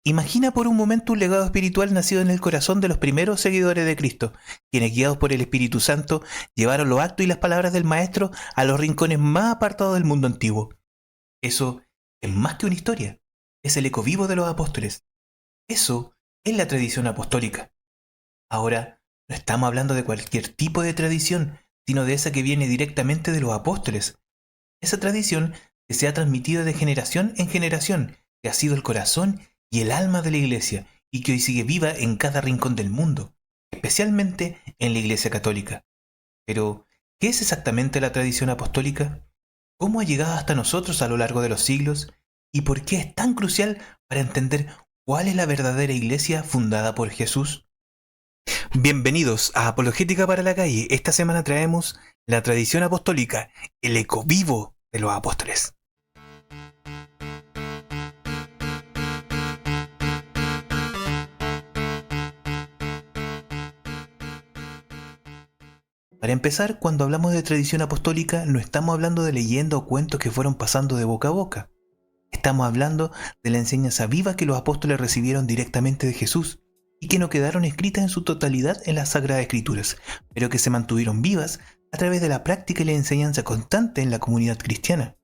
Imagina por un momento un legado espiritual nacido en el corazón de los primeros seguidores de Cristo, quienes guiados por el Espíritu Santo llevaron los actos y las palabras del Maestro a los rincones más apartados del mundo antiguo. Eso es más que una historia, es el eco vivo de los apóstoles. Eso es la tradición apostólica. Ahora, no estamos hablando de cualquier tipo de tradición, sino de esa que viene directamente de los apóstoles. Esa tradición que se ha transmitido de generación en generación, que ha sido el corazón y el alma de la Iglesia, y que hoy sigue viva en cada rincón del mundo, especialmente en la Iglesia católica. Pero, ¿qué es exactamente la tradición apostólica? ¿Cómo ha llegado hasta nosotros a lo largo de los siglos? ¿Y por qué es tan crucial para entender cuál es la verdadera Iglesia fundada por Jesús? Bienvenidos a Apologética para la Calle. Esta semana traemos la tradición apostólica, el eco vivo de los apóstoles. Para empezar, cuando hablamos de tradición apostólica, no estamos hablando de leyendas o cuentos que fueron pasando de boca a boca. Estamos hablando de la enseñanza viva que los apóstoles recibieron directamente de Jesús y que no quedaron escritas en su totalidad en las Sagradas Escrituras, pero que se mantuvieron vivas a través de la práctica y la enseñanza constante en la comunidad cristiana.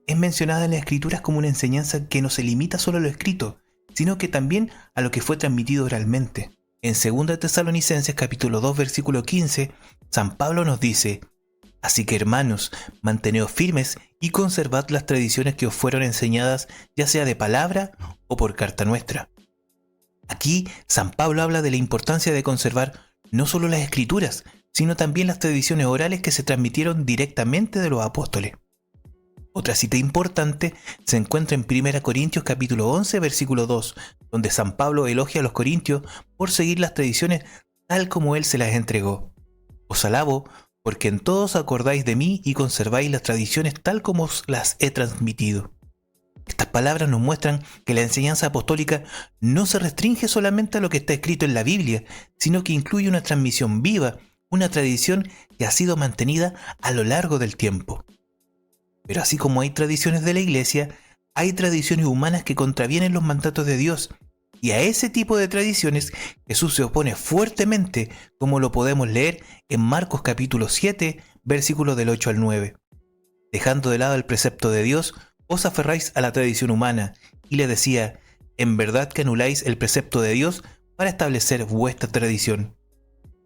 Es mencionada en las Escrituras como una enseñanza que no se limita solo a lo escrito, sino que también a lo que fue transmitido oralmente. En 2 Tesalonicenses capítulo 2 versículo 15, San Pablo nos dice: así que hermanos, manteneos firmes y conservad las tradiciones que os fueron enseñadas, ya sea de palabra o por carta nuestra. Aquí San Pablo habla de la importancia de conservar no solo las escrituras, sino también las tradiciones orales que se transmitieron directamente de los apóstoles. Otra cita importante se encuentra en 1 Corintios capítulo 11 versículo 2, donde San Pablo elogia a los corintios por seguir las tradiciones tal como él se las entregó. Os alabo porque en todos acordáis de mí y conserváis las tradiciones tal como os las he transmitido. Estas palabras nos muestran que la enseñanza apostólica no se restringe solamente a lo que está escrito en la Biblia, sino que incluye una transmisión viva, una tradición que ha sido mantenida a lo largo del tiempo. Pero así como hay tradiciones de la Iglesia, hay tradiciones humanas que contravienen los mandatos de Dios, y a ese tipo de tradiciones Jesús se opone fuertemente, como lo podemos leer en Marcos capítulo 7, versículos del 8 al 9. Dejando de lado el precepto de Dios, os aferráis a la tradición humana, y le decía: en verdad que anuláis el precepto de Dios para establecer vuestra tradición.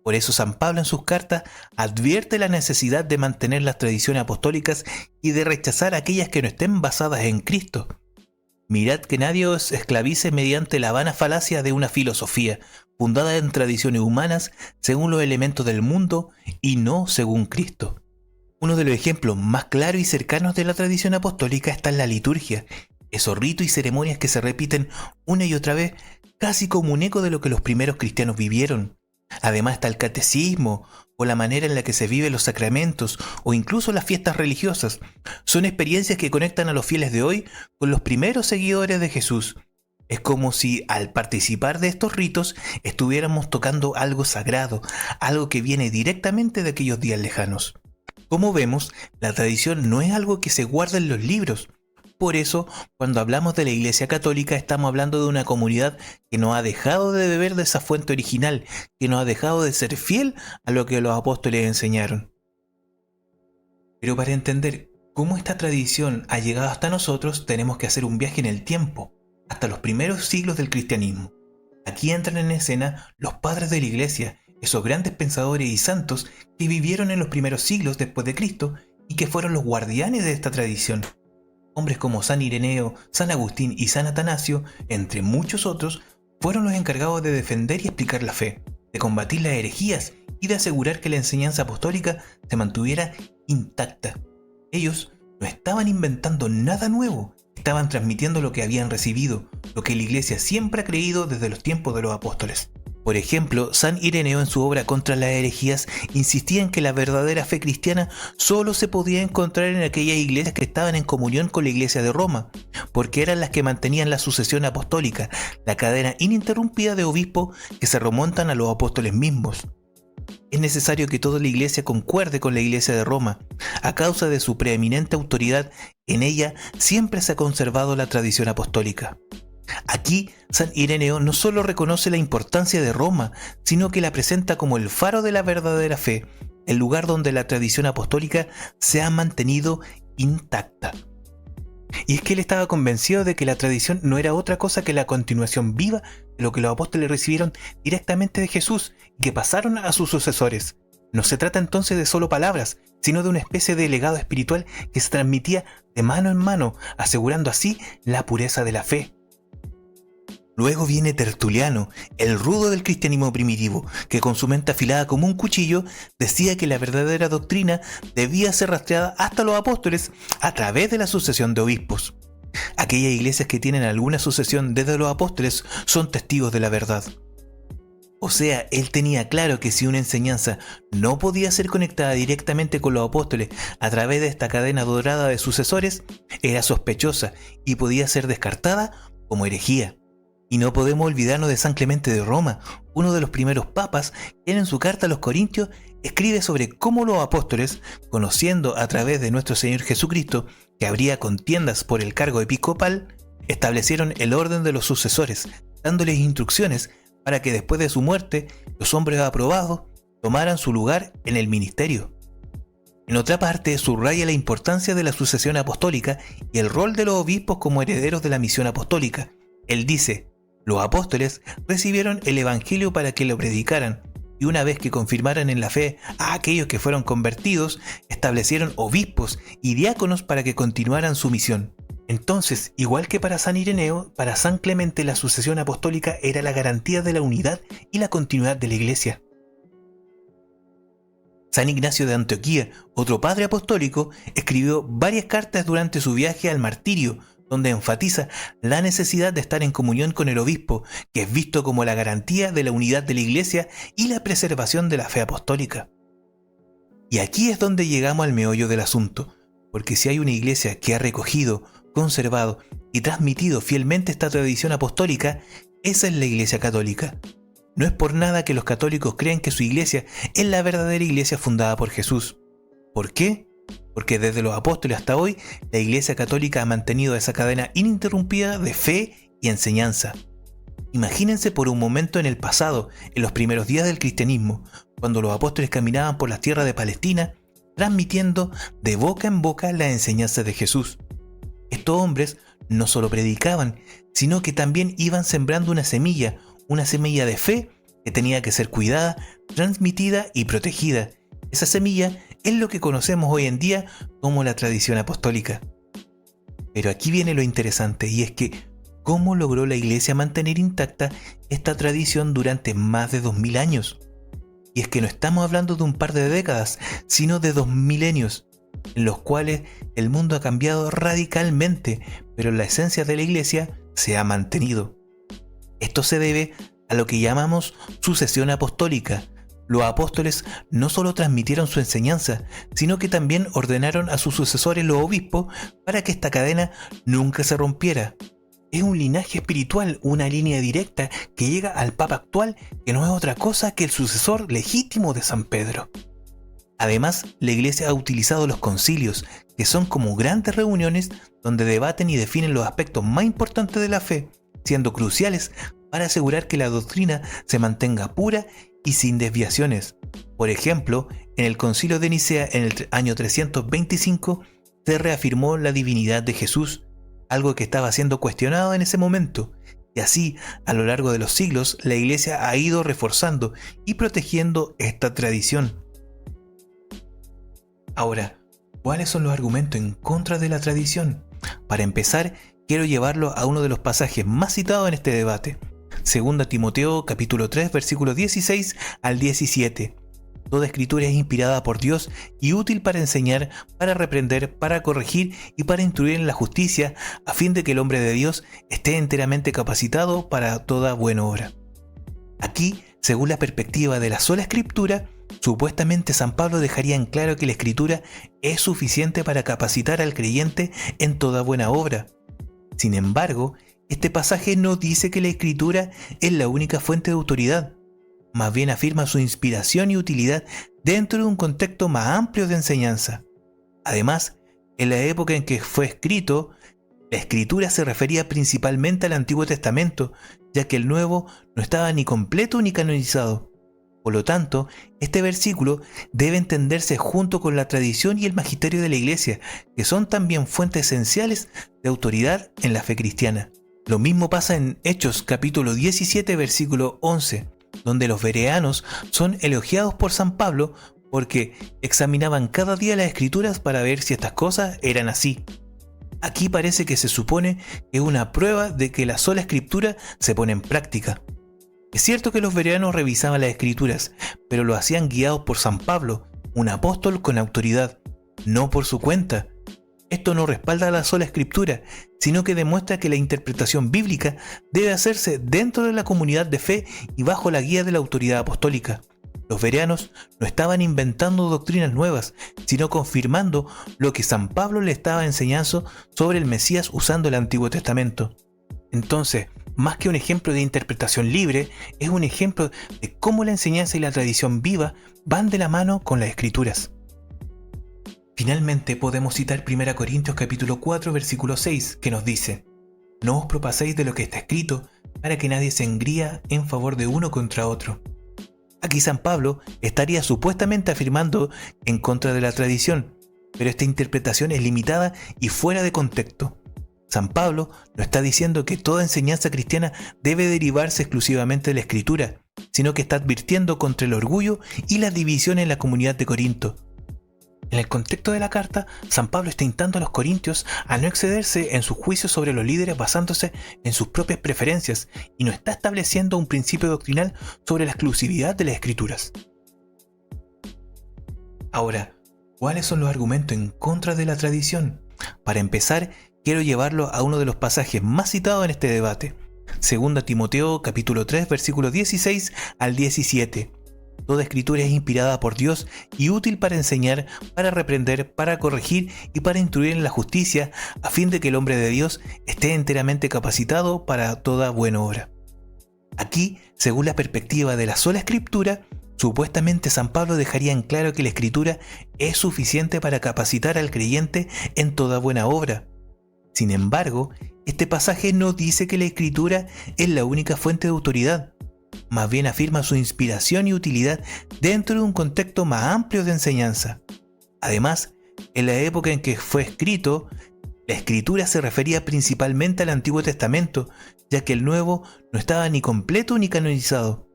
Por eso San Pablo en sus cartas advierte la necesidad de mantener las tradiciones apostólicas y de rechazar aquellas que no estén basadas en Cristo. Mirad que nadie os esclavice mediante la vana falacia de una filosofía, fundada en tradiciones humanas según los elementos del mundo y no según Cristo. Uno de los ejemplos más claros y cercanos de la tradición apostólica está en la liturgia, esos ritos y ceremonias que se repiten una y otra vez, casi como un eco de lo que los primeros cristianos vivieron. Además está el catecismo, o la manera en la que se viven los sacramentos, o incluso las fiestas religiosas. Son experiencias que conectan a los fieles de hoy con los primeros seguidores de Jesús. Es como si al participar de estos ritos estuviéramos tocando algo sagrado, algo que viene directamente de aquellos días lejanos. Como vemos, la tradición no es algo que se guarda en los libros. Por eso, cuando hablamos de la Iglesia Católica, estamos hablando de una comunidad que no ha dejado de beber de esa fuente original, que no ha dejado de ser fiel a lo que los apóstoles enseñaron. Pero para entender cómo esta tradición ha llegado hasta nosotros, tenemos que hacer un viaje en el tiempo, hasta los primeros siglos del cristianismo. Aquí entran en escena los padres de la Iglesia, esos grandes pensadores y santos que vivieron en los primeros siglos después de Cristo y que fueron los guardianes de esta tradición. Hombres como San Ireneo, San Agustín y San Atanasio, entre muchos otros, fueron los encargados de defender y explicar la fe, de combatir las herejías y de asegurar que la enseñanza apostólica se mantuviera intacta. Ellos no estaban inventando nada nuevo, estaban transmitiendo lo que habían recibido, lo que la Iglesia siempre ha creído desde los tiempos de los apóstoles. Por ejemplo, San Ireneo en su obra Contra las herejías insistía en que la verdadera fe cristiana solo se podía encontrar en aquellas iglesias que estaban en comunión con la Iglesia de Roma, porque eran las que mantenían la sucesión apostólica, la cadena ininterrumpida de obispos que se remontan a los apóstoles mismos. Es necesario que toda la Iglesia concuerde con la Iglesia de Roma. A causa de su preeminente autoridad, en ella siempre se ha conservado la tradición apostólica. Aquí, San Ireneo no solo reconoce la importancia de Roma, sino que la presenta como el faro de la verdadera fe, el lugar donde la tradición apostólica se ha mantenido intacta. Y es que él estaba convencido de que la tradición no era otra cosa que la continuación viva de lo que los apóstoles recibieron directamente de Jesús y que pasaron a sus sucesores. No se trata entonces de solo palabras, sino de una especie de legado espiritual que se transmitía de mano en mano, asegurando así la pureza de la fe. Luego viene Tertuliano, el rudo del cristianismo primitivo, que con su mente afilada como un cuchillo decía que la verdadera doctrina debía ser rastreada hasta los apóstoles a través de la sucesión de obispos. Aquellas iglesias que tienen alguna sucesión desde los apóstoles son testigos de la verdad. O sea, él tenía claro que si una enseñanza no podía ser conectada directamente con los apóstoles a través de esta cadena dorada de sucesores, era sospechosa y podía ser descartada como herejía. Y no podemos olvidarnos de San Clemente de Roma, uno de los primeros papas, quien en su carta a los Corintios escribe sobre cómo los apóstoles, conociendo a través de nuestro Señor Jesucristo que habría contiendas por el cargo episcopal, establecieron el orden de los sucesores, dándoles instrucciones para que después de su muerte los hombres aprobados tomaran su lugar en el ministerio. En otra parte, subraya la importancia de la sucesión apostólica y el rol de los obispos como herederos de la misión apostólica. Él dice: los apóstoles recibieron el evangelio para que lo predicaran, y una vez que confirmaran en la fe a aquellos que fueron convertidos, establecieron obispos y diáconos para que continuaran su misión. Entonces, igual que para San Ireneo, para San Clemente la sucesión apostólica era la garantía de la unidad y la continuidad de la Iglesia. San Ignacio de Antioquía, otro padre apostólico, escribió varias cartas durante su viaje al martirio, donde enfatiza la necesidad de estar en comunión con el obispo, que es visto como la garantía de la unidad de la Iglesia y la preservación de la fe apostólica. Y aquí es donde llegamos al meollo del asunto, porque si hay una Iglesia que ha recogido, conservado y transmitido fielmente esta tradición apostólica, esa es la Iglesia Católica. No es por nada que los católicos creen que su Iglesia es la verdadera Iglesia fundada por Jesús. ¿Por qué? Porque desde los apóstoles hasta hoy, la Iglesia Católica ha mantenido esa cadena ininterrumpida de fe y enseñanza. Imagínense por un momento en el pasado, en los primeros días del cristianismo, cuando los apóstoles caminaban por las tierras de Palestina, transmitiendo de boca en boca la enseñanza de Jesús. Estos hombres no solo predicaban, sino que también iban sembrando una semilla de fe que tenía que ser cuidada, transmitida y protegida. Esa semilla es lo que conocemos hoy en día como la tradición apostólica. Pero aquí viene lo interesante, y es que ¿cómo logró la Iglesia mantener intacta esta tradición durante más de 2000 años? Y es que no estamos hablando de un par de décadas, sino de 2 milenios, en los cuales el mundo ha cambiado radicalmente, pero la esencia de la Iglesia se ha mantenido. Esto se debe a lo que llamamos sucesión apostólica. Los apóstoles no solo transmitieron su enseñanza, sino que también ordenaron a sus sucesores, los obispos, para que esta cadena nunca se rompiera. Es un linaje espiritual, una línea directa que llega al Papa actual, que no es otra cosa que el sucesor legítimo de San Pedro. Además, la Iglesia ha utilizado los concilios, que son como grandes reuniones donde debaten y definen los aspectos más importantes de la fe, siendo cruciales para asegurar que la doctrina se mantenga pura y sin desviaciones. Por ejemplo, en el Concilio de Nicea en el año 325 se reafirmó la divinidad de Jesús, algo que estaba siendo cuestionado en ese momento, y así, a lo largo de los siglos, la Iglesia ha ido reforzando y protegiendo esta tradición. Ahora, ¿cuáles son los argumentos en contra de la tradición? Para empezar, quiero llevarlo a uno de los pasajes más citados en este debate. 2 Timoteo capítulo 3 versículos 16 al 17. Toda escritura es inspirada por Dios y útil para enseñar, para reprender, para corregir y para instruir en la justicia, a fin de que el hombre de Dios esté enteramente capacitado para toda buena obra. Aquí, según la perspectiva de la sola escritura, supuestamente San Pablo dejaría en claro que la escritura es suficiente para capacitar al creyente en toda buena obra. Sin embargo, este pasaje no dice que la escritura es la única fuente de autoridad, más bien afirma su inspiración y utilidad dentro de un contexto más amplio de enseñanza. Además, en la época en que fue escrito, La escritura se refería principalmente al Antiguo Testamento, ya que el Nuevo no estaba ni completo ni canonizado. Por lo tanto, este versículo debe entenderse junto con la tradición y el magisterio de la Iglesia, que son también fuentes esenciales de autoridad en la fe cristiana. Lo mismo pasa en Hechos capítulo 17 versículo 11, donde los bereanos son elogiados por San Pablo porque examinaban cada día las escrituras para ver si estas cosas eran así. Aquí parece que se supone que es una prueba de que la sola escritura se pone en práctica. Es cierto que los bereanos revisaban las escrituras, pero lo hacían guiados por San Pablo, un apóstol con autoridad, no por su cuenta. Esto no respalda la sola escritura, sino que demuestra que la interpretación bíblica debe hacerse dentro de la comunidad de fe y bajo la guía de la autoridad apostólica. Los bereanos no estaban inventando doctrinas nuevas, sino confirmando lo que San Pablo le estaba enseñando sobre el Mesías usando el Antiguo Testamento. Entonces, más que un ejemplo de interpretación libre, es un ejemplo de cómo la enseñanza y la tradición viva van de la mano con las Escrituras. Finalmente podemos citar 1 Corintios capítulo 4 versículo 6, que nos dice: «No os propaséis de lo que está escrito, para que nadie se engría en favor de uno contra otro». Aquí San Pablo estaría supuestamente afirmando en contra de la tradición, pero esta interpretación es limitada y fuera de contexto. San Pablo no está diciendo que toda enseñanza cristiana debe derivarse exclusivamente de la Escritura, sino que está advirtiendo contra el orgullo y la división en la comunidad de Corinto. En el contexto de la carta, San Pablo está instando a los corintios a no excederse en sus juicios sobre los líderes basándose en sus propias preferencias y no está estableciendo un principio doctrinal sobre la exclusividad de las Escrituras. Ahora, ¿cuáles son los argumentos en contra de la tradición? Para empezar, quiero llevarlo a uno de los pasajes más citados en este debate, 2 Timoteo capítulo 3 versículos 16 al 17. Toda escritura es inspirada por Dios y útil para enseñar, para reprender, para corregir y para instruir en la justicia, a fin de que el hombre de Dios esté enteramente capacitado para toda buena obra. Aquí, según la perspectiva de la sola escritura, supuestamente San Pablo dejaría en claro que la escritura es suficiente para capacitar al creyente en toda buena obra. Sin embargo, este pasaje no dice que la escritura es la única fuente de autoridad. Más bien afirma su inspiración y utilidad dentro de un contexto más amplio de enseñanza. Además, en la época en que fue escrito, la escritura se refería principalmente al Antiguo Testamento, ya que el Nuevo no estaba ni completo ni canonizado.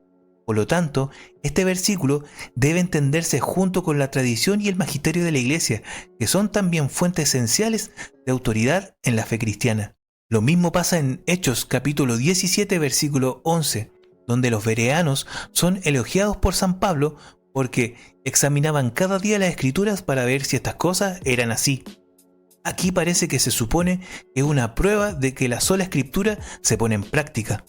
Por lo tanto, este versículo debe entenderse junto con la tradición y el magisterio de la Iglesia, que son también fuentes esenciales de autoridad en la fe cristiana. Lo mismo pasa en Hechos capítulo 17 versículo 11, donde los bereanos son elogiados por San Pablo porque examinaban cada día las escrituras para ver si estas cosas eran así. Aquí parece que se supone que es una prueba de que la sola escritura se pone en práctica.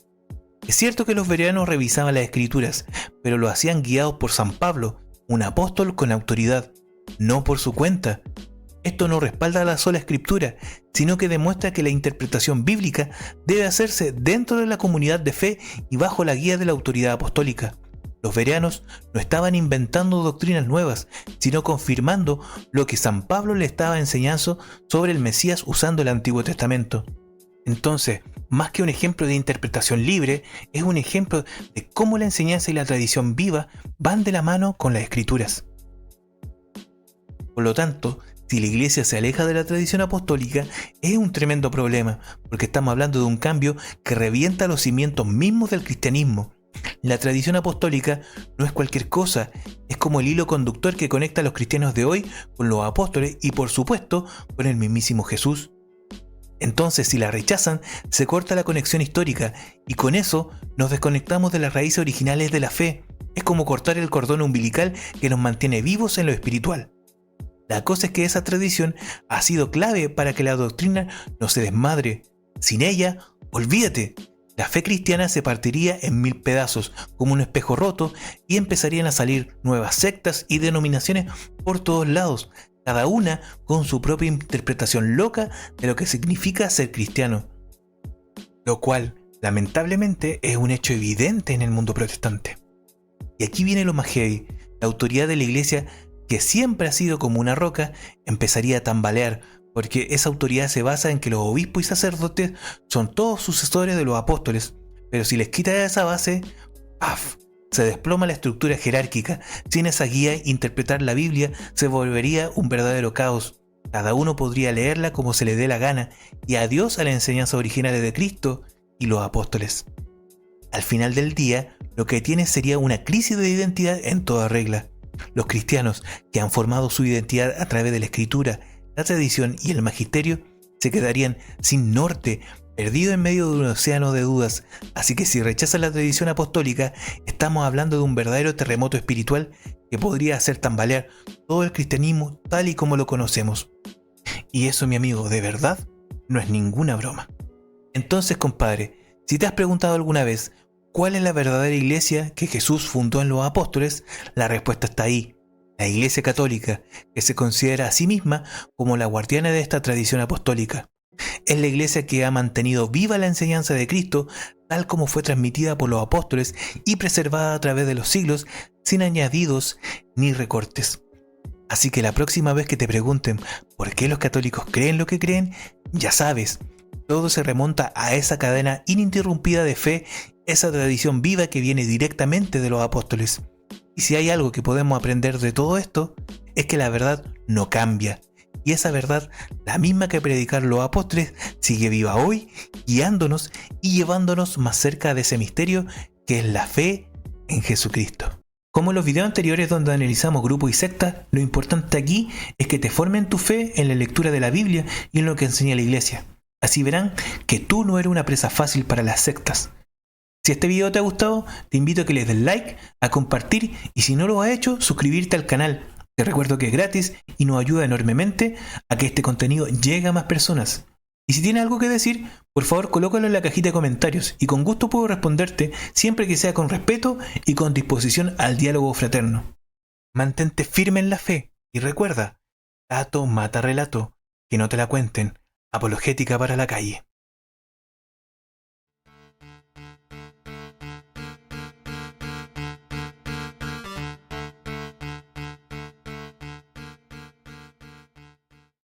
Es cierto que los bereanos revisaban las escrituras, pero lo hacían guiados por San Pablo, un apóstol con autoridad, no por su cuenta. Esto no respalda la sola escritura, sino que demuestra que la interpretación bíblica debe hacerse dentro de la comunidad de fe y bajo la guía de la autoridad apostólica. Los bereanos no estaban inventando doctrinas nuevas, sino confirmando lo que San Pablo le estaba enseñando sobre el Mesías usando el Antiguo Testamento. Entonces, más que un ejemplo de interpretación libre, es un ejemplo de cómo la enseñanza y la tradición viva van de la mano con las Escrituras. Por lo tanto, si la Iglesia se aleja de la tradición apostólica, es un tremendo problema, porque estamos hablando de un cambio que revienta los cimientos mismos del cristianismo. La tradición apostólica no es cualquier cosa, es como el hilo conductor que conecta a los cristianos de hoy con los apóstoles y, por supuesto, con el mismísimo Jesús. Entonces, si la rechazan, se corta la conexión histórica y con eso nos desconectamos de las raíces originales de la fe. Es como cortar el cordón umbilical que nos mantiene vivos en lo espiritual. La cosa es que esa tradición ha sido clave para que la doctrina no se desmadre. Sin ella, olvídate. La fe cristiana se partiría en 1000 pedazos, como un espejo roto, y empezarían a salir nuevas sectas y denominaciones por todos lados, cada una con su propia interpretación loca de lo que significa ser cristiano. Lo cual, lamentablemente, es un hecho evidente en el mundo protestante. Y aquí viene lo más heavy. La autoridad de la Iglesia, que siempre ha sido como una roca, empezaría a tambalear porque esa autoridad se basa en que los obispos y sacerdotes son todos sucesores de los apóstoles, pero si les quitas esa base, ¡paf!, se desploma la estructura jerárquica. Sin esa guía, interpretar la Biblia se volvería un verdadero caos. Cada uno podría leerla como se le dé la gana, y adiós a la enseñanza original de Cristo y los apóstoles. Al final del día, lo que tiene sería una crisis de identidad en toda regla. Los cristianos, que han formado su identidad a través de la escritura, la tradición y el magisterio, se quedarían sin norte, perdidos en medio de un océano de dudas. Así que si rechazan la tradición apostólica, estamos hablando de un verdadero terremoto espiritual que podría hacer tambalear todo el cristianismo tal y como lo conocemos. Y eso, mi amigo, de verdad, no es ninguna broma. Entonces, compadre, si te has preguntado alguna vez cuál es la verdadera iglesia que Jesús fundó en los apóstoles, la respuesta está ahí. La Iglesia Católica, que se considera a sí misma como la guardiana de esta tradición apostólica. Es la iglesia que ha mantenido viva la enseñanza de Cristo tal como fue transmitida por los apóstoles y preservada a través de los siglos sin añadidos ni recortes. Así que la próxima vez que te pregunten por qué los católicos creen lo que creen, ya sabes, todo se remonta a esa cadena ininterrumpida de fe, esa tradición viva que viene directamente de los apóstoles. Y si hay algo que podemos aprender de todo esto, es que la verdad no cambia. Y esa verdad, la misma que predicaron los apóstoles, sigue viva hoy, guiándonos y llevándonos más cerca de ese misterio que es la fe en Jesucristo. Como en los videos anteriores donde analizamos grupos y sectas, lo importante aquí es que te formen tu fe en la lectura de la Biblia y en lo que enseña la iglesia. Así verán que tú no eres una presa fácil para las sectas. Si este video te ha gustado, te invito a que le des like, a compartir y si no lo has hecho, suscribirte al canal. Te recuerdo que es gratis y nos ayuda enormemente a que este contenido llegue a más personas. Y si tienes algo que decir, por favor colócalo en la cajita de comentarios y con gusto puedo responderte siempre que sea con respeto y con disposición al diálogo fraterno. Mantente firme en la fe y recuerda, dato mata relato, que no te la cuenten, apologética para la calle.